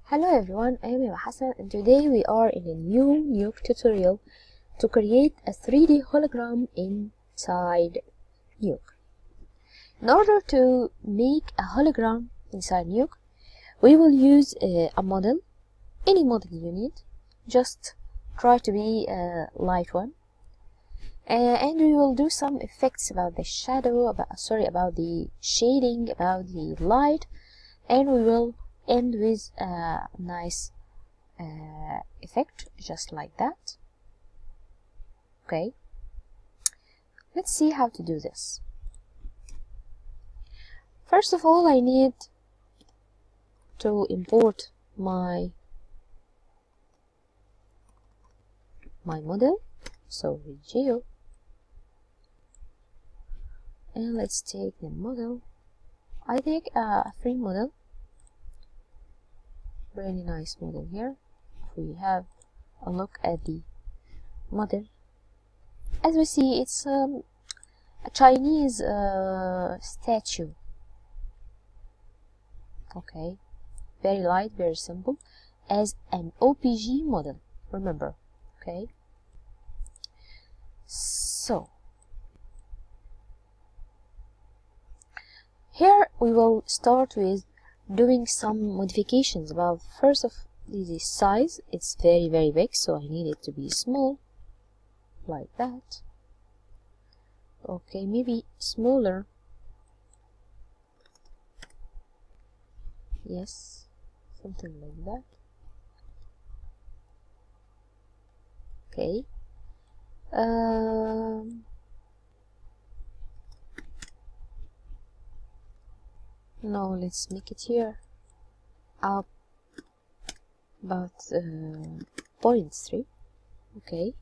Hello everyone, I am Eva Hassan and today we are in a new Nuke tutorial to create a 3D hologram inside Nuke. In order to make a hologram inside Nuke, we will use a model, any model you need, just try to be a light one. And we will do some effects about the shadow, about the shading, about the light, and we will end with a nice effect just like that. Okay, let's see how to do this. First of all, I need to import my model, so with Geo, and let's take the model. I take a free model, really nice model here. If we have a look at the model, as we see, it's a Chinese statue. Okay, very light, very simple, as an OPG model, remember. Okay, so here we will start with doing some modifications about first of the size. It's very big, so I need it to be small like that. Okay, maybe smaller. Yes, something like that. Okay, no, let's make it here up about 0.3. Okay,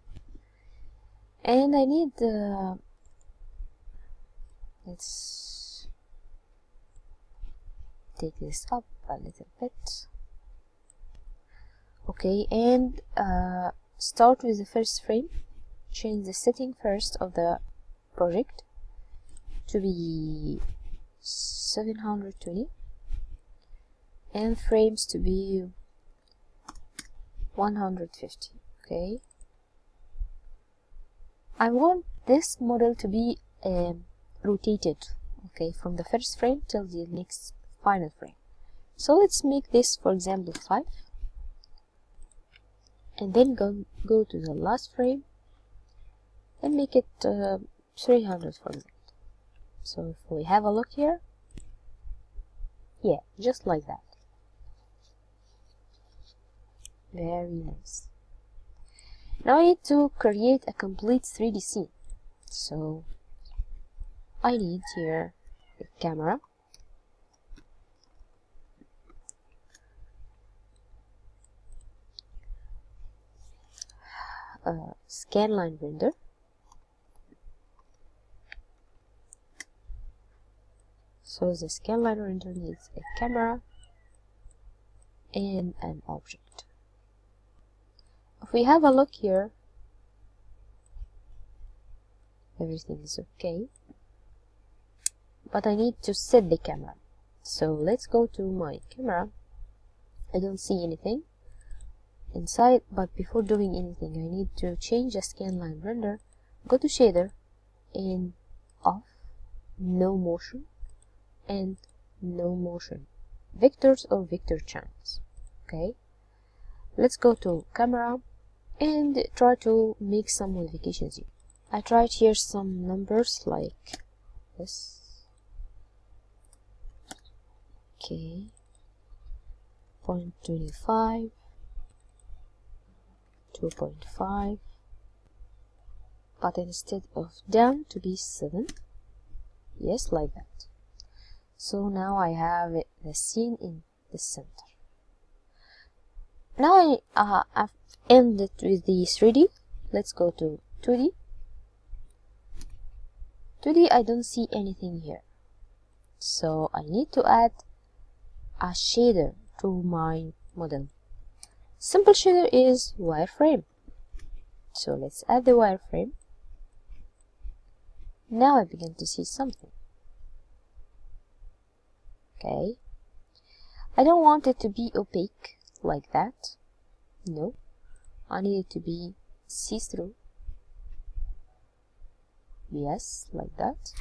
and I need let's take this up a little bit. Okay, and start with the first frame. Change the setting first of the project to be 720 and frames to be 150. Okay, I want this model to be rotated, okay, from the first frame till the next final frame. So let's make this, for example, 5, and then go to the last frame and make it 300, for example. So if we have a look here, yeah, just like that. Very nice. Now I need to create a complete 3D scene. So I need here a camera, scanline render, so the scanline render needs a camera and an object. If we have a look here, everything is okay, but I need to set the camera. So let's go to my camera. I don't see anything inside, but before doing anything, I need to change the scanline render. Go to shader and off, no motion and no motion, vectors or vector channels. Okay, let's go to camera and try to make some modifications here. I tried here some numbers like this. Okay, 0.25, 2.5, but instead of down to be 7. Yes, like that. So now I have the scene in the center. Now I've ended with the 3D. Let's go to 2D. 2D, I don't see anything here, so I need to add a shader to my model. Simple shader is wireframe, so let's add the wireframe. Now I begin to see something. Okay, I don't want it to be opaque like that. No, I need it to be see-through. Yes, like that.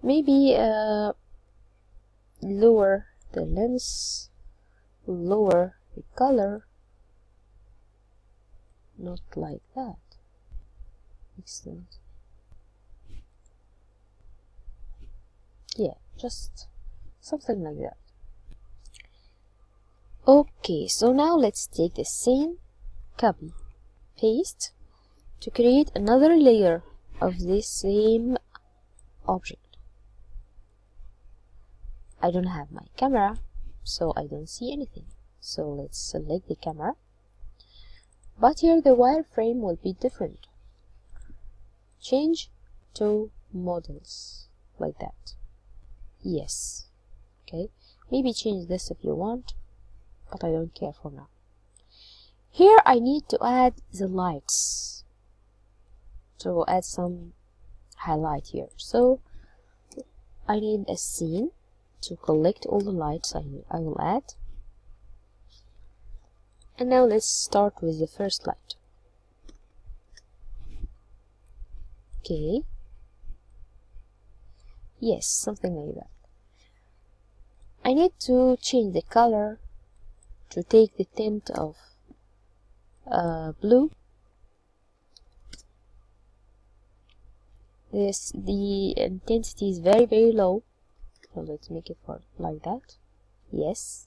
Maybe lower the lens, lower the color. Not like that. Excellent. Yeah, just something like that. Okay, so now let's take the same copy, paste, to create another layer of this same object. I don't have my camera, so I don't see anything. So let's select the camera. But here the wireframe will be different. Change to models, like that. Yes. Okay, maybe change this if you want, but I don't care for now. Here I need to add the lights, to add some highlight here. So I need a scene to collect all the lights I will add. And now let's start with the first light. Okay. Yes, something like that. I need to change the color to take the tint of blue. The intensity is very low, so let's make it for like that. Yes.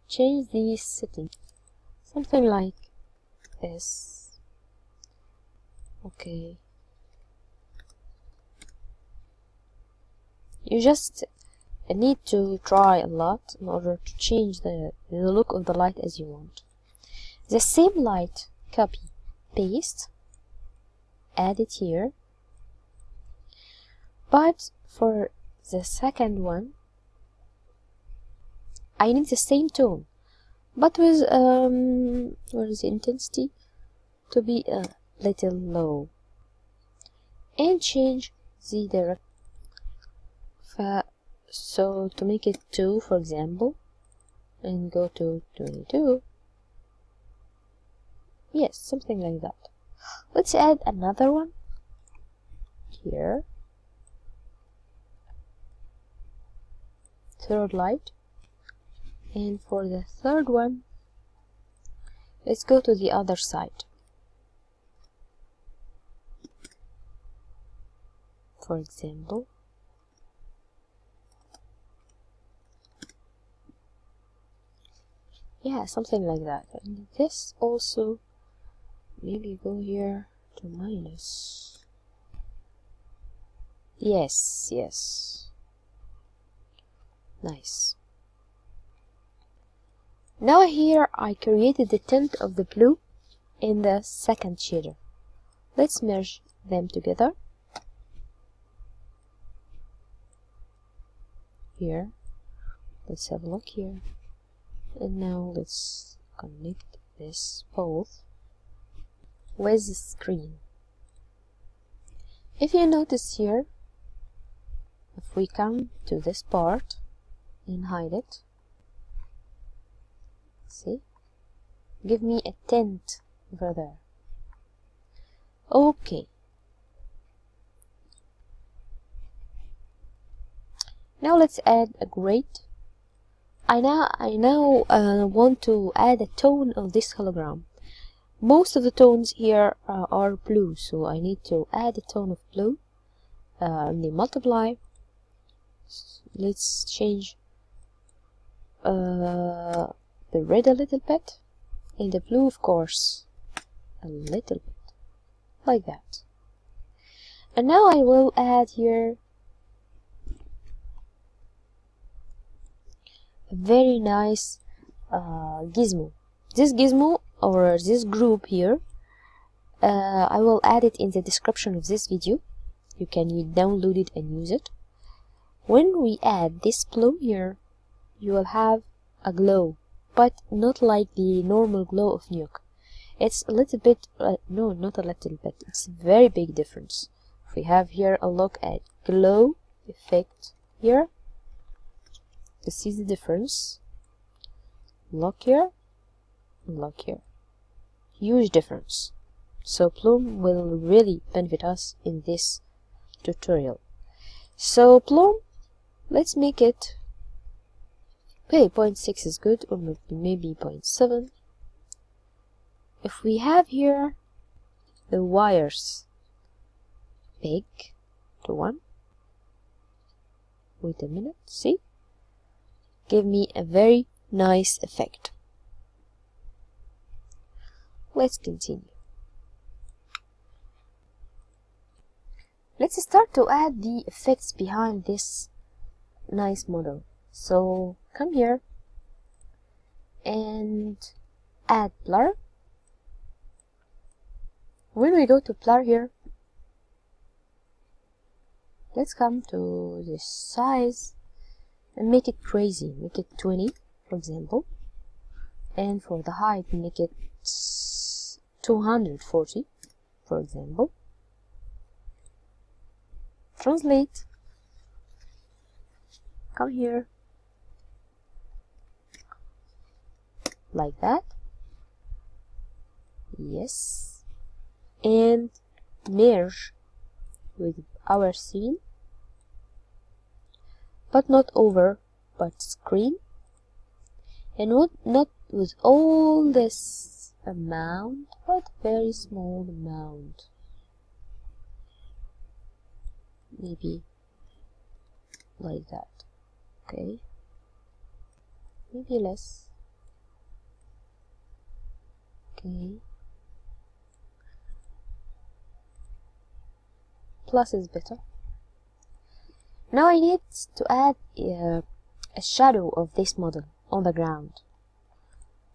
Change the setting, something like this. Okay. You just need to try a lot in order to change the look of the light as you want. The same light, copy, paste, add it here. But for the second one, I need the same tone, but with what is the intensity to be a little low, and change the direct. So to make it 2, for example, and go to 22. Yes, something like that. Let's add another one here. Third light. And for the third one, let's go to the other side. For example, yeah, something like that. And this also, maybe go here to minus. Yes, yes. Nice. Now here I created the tint of the blue in the second shader. Let's merge them together. Here, let's have a look here. And now let's connect this both with the screen. If you notice here, if we come to this part and hide it, see, give me a tint over there. Okay. Now let's add a grade. I now want to add a tone of this hologram. Most of the tones here are blue, so I need to add a tone of blue. In the multiply, let's change the red a little bit, and the blue, of course, a little bit, like that. And now I will add here a very nice gizmo. This gizmo, or this group here, I will add it in the description of this video. You can download it and use it. When we add this blue here, you will have a glow, but not like the normal glow of Nuke. It's a little bit, no, not a little bit, it's a very big difference. If we have here a look at glow effect here, you see the difference. Look here, look here. Huge difference. So Plume will really benefit us in this tutorial. So Plume, let's make it, okay, 0.6 is good, or maybe 0.7. If we have here the wires big to 1, wait a minute, see, give me a very nice effect. Let's continue. Let's start to add the effects behind this nice model. So come here and add blur. When we go to blur here, let's come to this size and make it crazy. Make it 20, for example. And for the height, make it 240, for example. Translate. Come here. Like that. Yes. And merge with our scene. But not over, but screen. And not with all this amount, but very small amount. Maybe like that. Okay. Maybe less. Okay. Plus is better. Now I need to add a shadow of this model on the ground.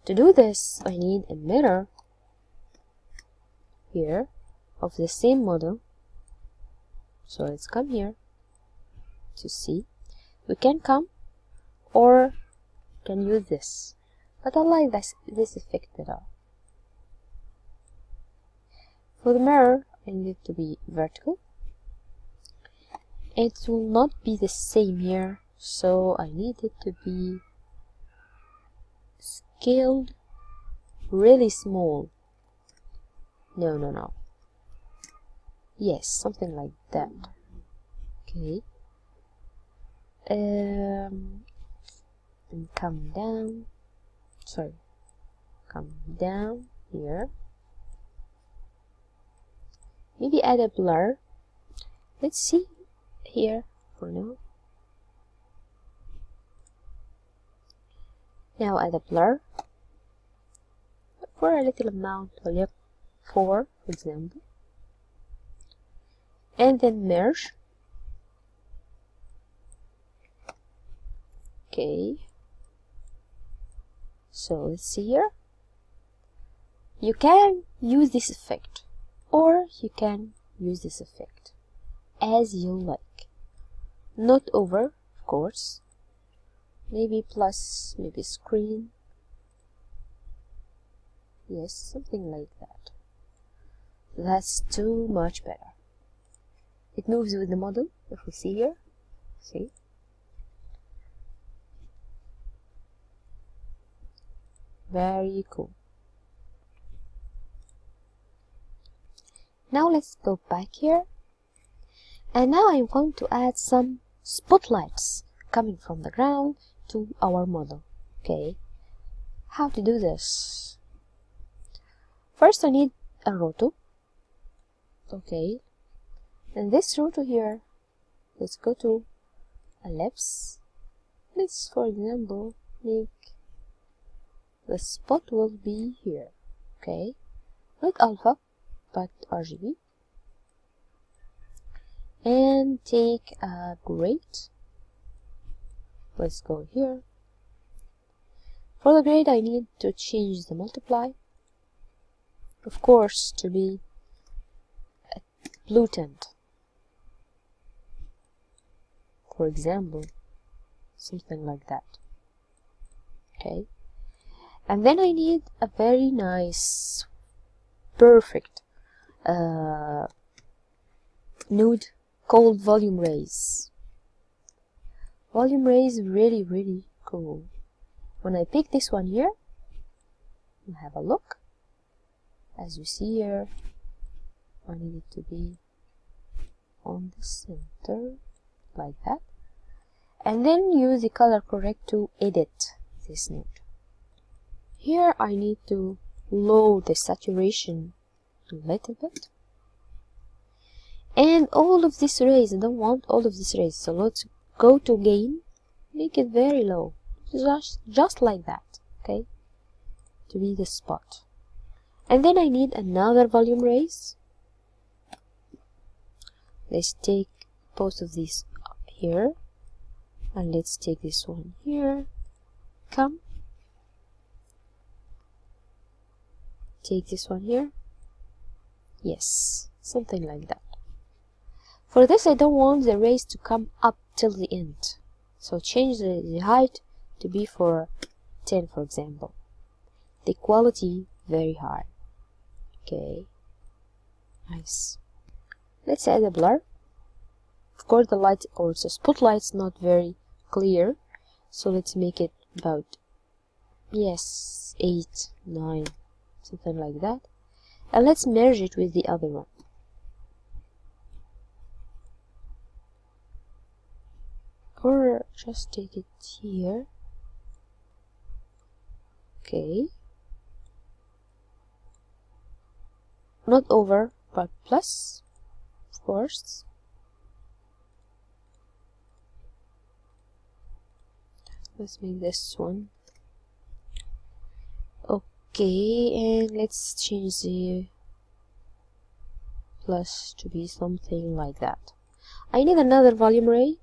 To do this, I need a mirror here of the same model. So let's come here to see. We can come or can use this, but I like this effect better. For the mirror, I need it to be vertical. It will not be the same here, so I need it to be scaled really small. No. Yes, something like that. Okay. And come down. Sorry. Come down here. Maybe add a blur. Let's see here for now. Now add a blur for a little amount, like 4, for example. And then merge. Okay. So let's see here. You can use this effect, or you can use this effect as you like. Not over, of course. Maybe plus, maybe screen. Yes, something like that. That's too much better. It moves with the model, if we see here. See? Very cool. Now let's go back here. And now I'm going to add some spotlights coming from the ground to our model. Okay. How to do this? First I need a roto. Okay. And this roto here, let's go to ellipse. Let's, for example, make the spot will be here. Okay. Not alpha, but RGB. And take a grade. Let's go here. For the grade, I need to change the multiply, of course, to be a blue tint. For example, something like that. Okay. And then I need a very nice, perfect node called volume rays. Volume rays really cool. When I pick this one here, and have a look, as you see here, I need it to be on the center, like that. And then use the color correct to edit this node. Here I need to lower the saturation a little bit. And all of these rays, I don't want all of these rays, so let's go to gain, make it very low, just like that, okay, to be the spot. And then I need another volume rays. Let's take both of these up here, and let's take this one here, come, take this one here, yes, something like that. For this, I don't want the rays to come up till the end, so change the height to be for 10, for example. The quality very high. Okay, nice. Let's add a blur. Of course, the light or the spotlight's not very clear, so let's make it about, yes, 8, 9, something like that. And let's merge it with the other one. Or just take it here. Okay. Not over, but plus, of course. Let's make this one. Okay, and let's change the plus to be something like that. I need another volume ray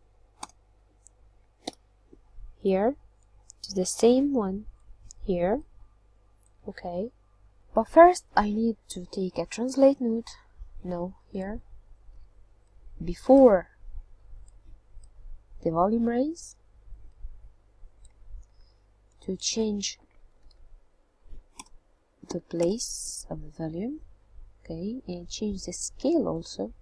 here, to the same one here. Okay, but first I need to take a translate node, no, here, before the volume rays, to change the place of the volume, okay, and change the scale also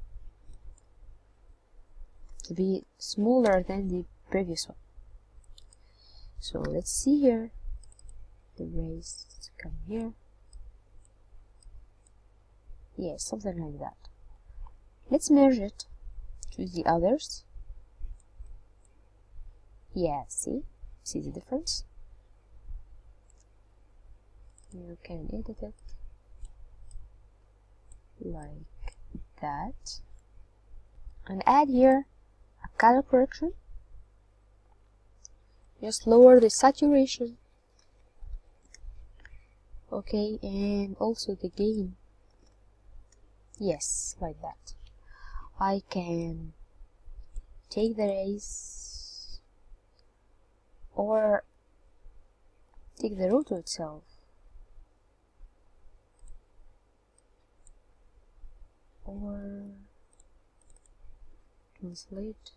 to be smaller than the previous one. So let's see here, the rays come here, yes, something like that. Let's merge it to the others. Yeah, see the difference? You can edit it like that and add here a color correction. Just lower the saturation, okay, and also the gain, yes, like that. I can take the rays or take the rotor itself, or translate,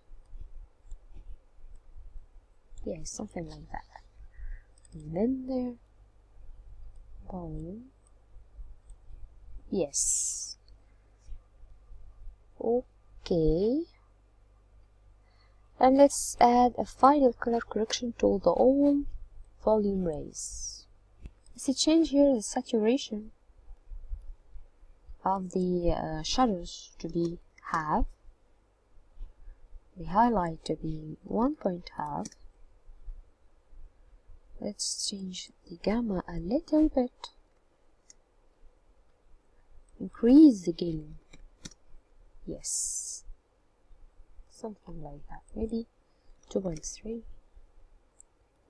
yes, something like that. And then there, volume, yes, okay. And let's add a final color correction to the all volume rays. Let's change here the saturation of the shadows to be half, the highlight to be 1.5. Let's change the gamma a little bit, increase the gain, yes, something like that, maybe 2.3,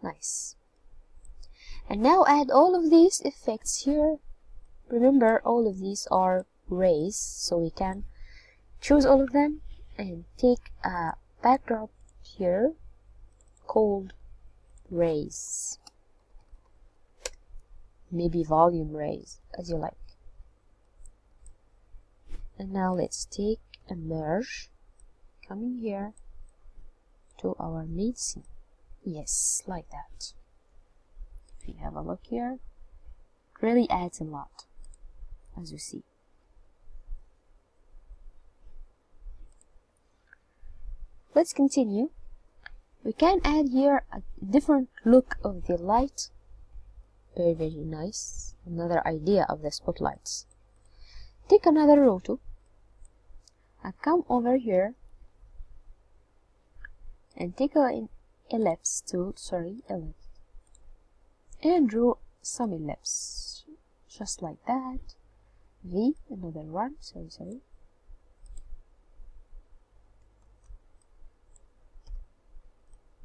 nice. And now add all of these effects here. Remember, all of these are rays, so we can choose all of them and take a backdrop here called rays, maybe volume rays, as you like. And now let's take a merge, coming here to our main scene, yes, like that. If you have a look here, it really adds a lot, as you see. Let's continue. We can add here a different look of the light. Very, very nice. Another idea of the spotlights. Take another roto and come over here and take an ellipse tool, ellipse, and draw some ellipse, just like that. V, another one,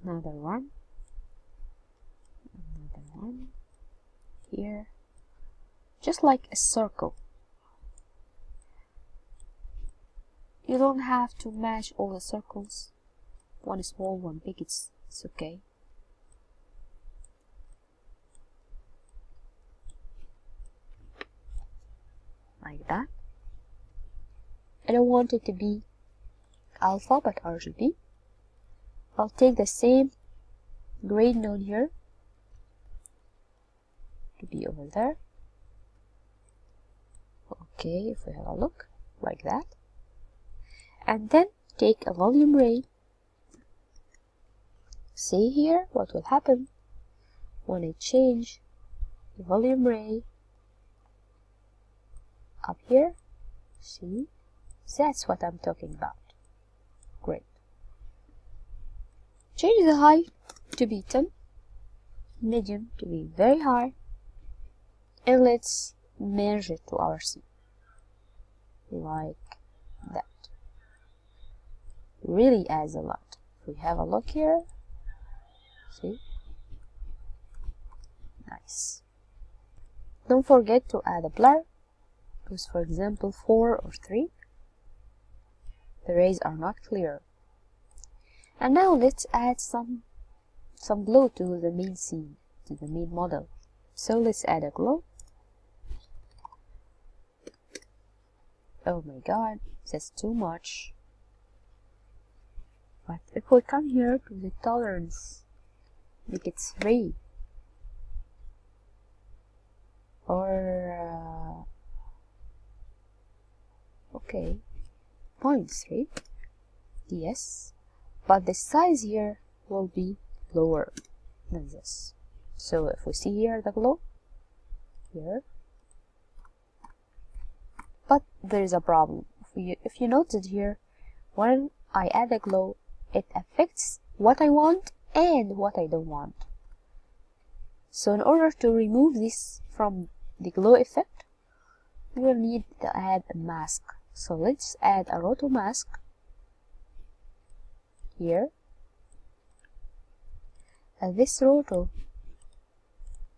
another one, here, just like a circle. You don't have to match all the circles. One small, one big, it's okay. Like that. I don't want it to be alpha but RGB. I'll take the same grade node here to be over there. Okay, if we have a look like that, and then take a volume ray. See here what will happen when I change the volume ray up here. See, that's what I'm talking about. Great. Change the height to be 10, medium to be very high, and let's merge it to our scene like that. Really adds a lot. If we have a look here, see, nice. Don't forget to add a blur, because for example 4 or 3 the rays are not clear. And now let's add some glow to the main scene, to the main model. So let's add a glow. Oh my god, that's too much. But if we come here to the tolerance, make it 3 or okay, 0.3, yes, but the size here will be lower than this. So if we see here the glow here, but there is a problem. If you noted here, when I add a glow, it affects what I want and what I don't want. So in order to remove this from the glow effect, we will need to add a mask. So let's add a roto mask here. And this roto,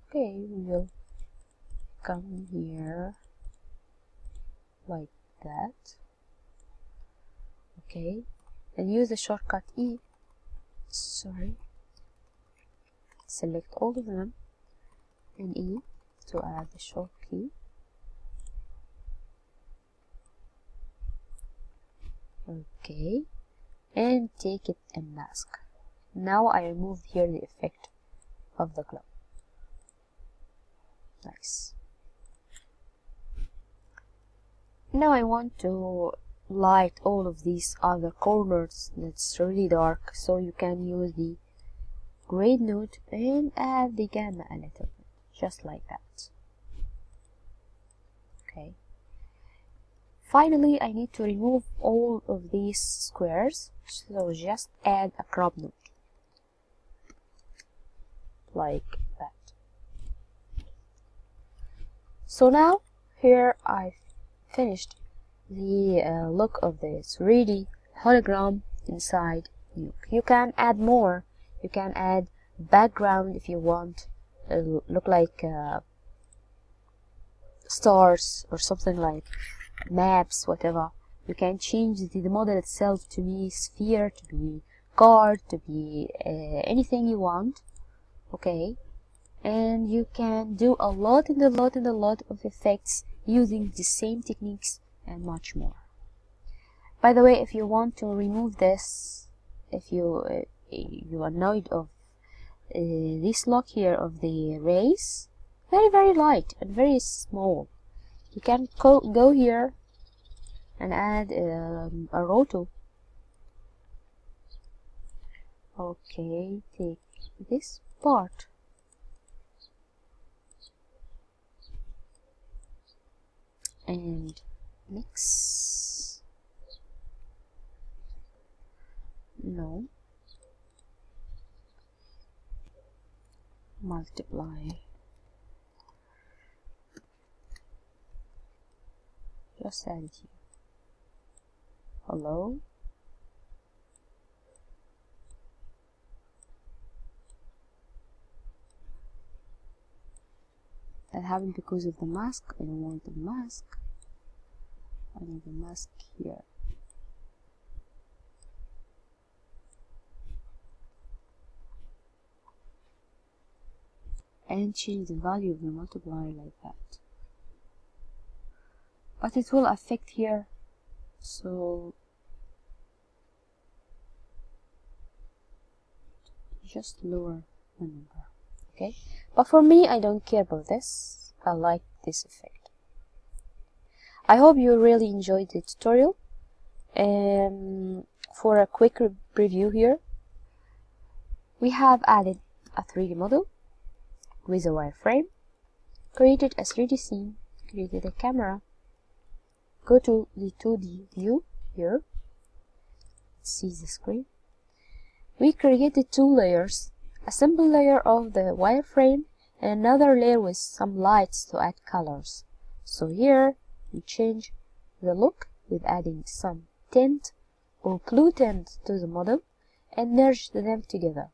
okay, we will come here like that. Okay, and use the shortcut E. Select all of them and E to add the short key. Okay, and take it and mask. Now I removed here the effect of the glow. Nice. Now I want to light all of these other corners that's really dark, so you can use the grade node and add the gamma a little bit, just like that. Okay. Finally, I need to remove all of these squares, so just add a crop node like that. So now here I've finished the look of the 3D hologram inside Nuke. You can add more. You can add background if you want. It'll look like stars or something, like maps, whatever. You can change the model itself to be sphere, to be card, to be anything you want. Okay, and you can do a lot and a lot and a lot of effects using the same techniques and much more. By the way, if you want to remove this, if you are annoyed of this lock here of the rays, very light and very small, you can go here and add a roto Okay, take this part and mix. No. Multiply. Just add it here. Hello. That happened because of the mask. I don't want the mask. I need the mask here. And change the value of the multiplier like that. But it will affect here, so just lower the number. Okay, but for me, I don't care about this. I like this effect. I hope you really enjoyed the tutorial. For a quick preview here, we have added a 3D model with a wireframe, created a 3D scene, created a camera. Go to the 2D view here. See the screen. We created 2 layers. A simple layer of the wireframe and another layer with some lights to add colors. So here we change the look with adding some tint or blue tint to the model and merge them together.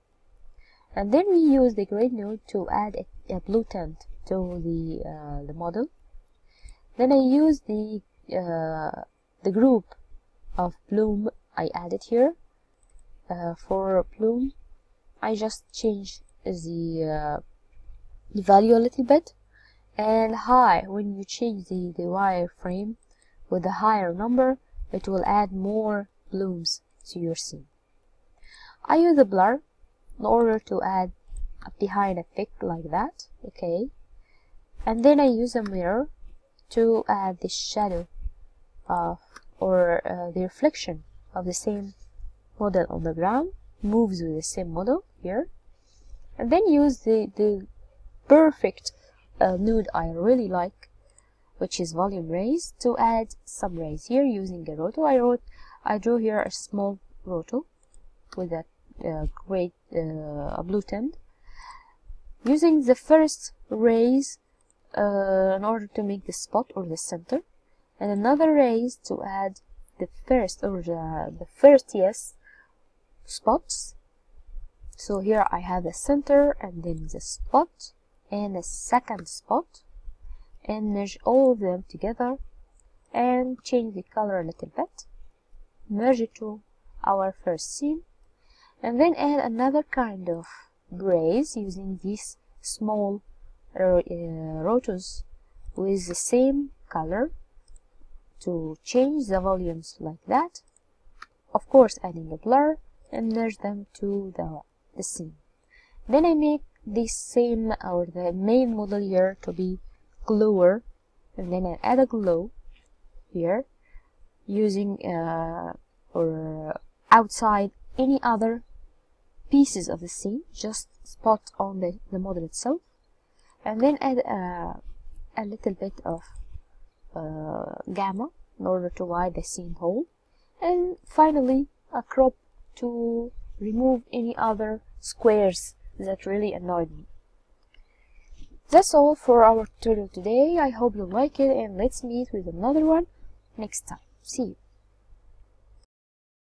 And then we use the grade node to add a blue tint to the model. Then I use the group of bloom I added here. For bloom, I just change the value a little bit, and high, when you change the wireframe with a higher number, it will add more blooms to your scene. I use a blur in order to add a behind effect like that, okay, and then I use a mirror to add the shadow of the reflection of the same model on the ground, moves with the same model here, and then use the perfect node I really like, which is volume rays, to add some rays here using a roto. I drew here a small roto with a great blue tint, using the first rays in order to make the spot or the center, and another rays to add the first or the first spots. So here I have the center and then the spot and the second spot, and merge all of them together and change the color a little bit, merge it to our first scene, and then add another kind of rays using these small rotos with the same color to change the volumes like that, of course adding a blur, and merge them to the scene. Then I make this same or the main model here to be glower, and then I add a glow here using or outside any other pieces of the scene, just spot on the model itself, and then add a little bit of gamma in order to widen the scene whole, and finally a crop to remove any other squares that really annoyed me. That's all for our tutorial today. I hope you like it, and let's meet with another one next time. See you.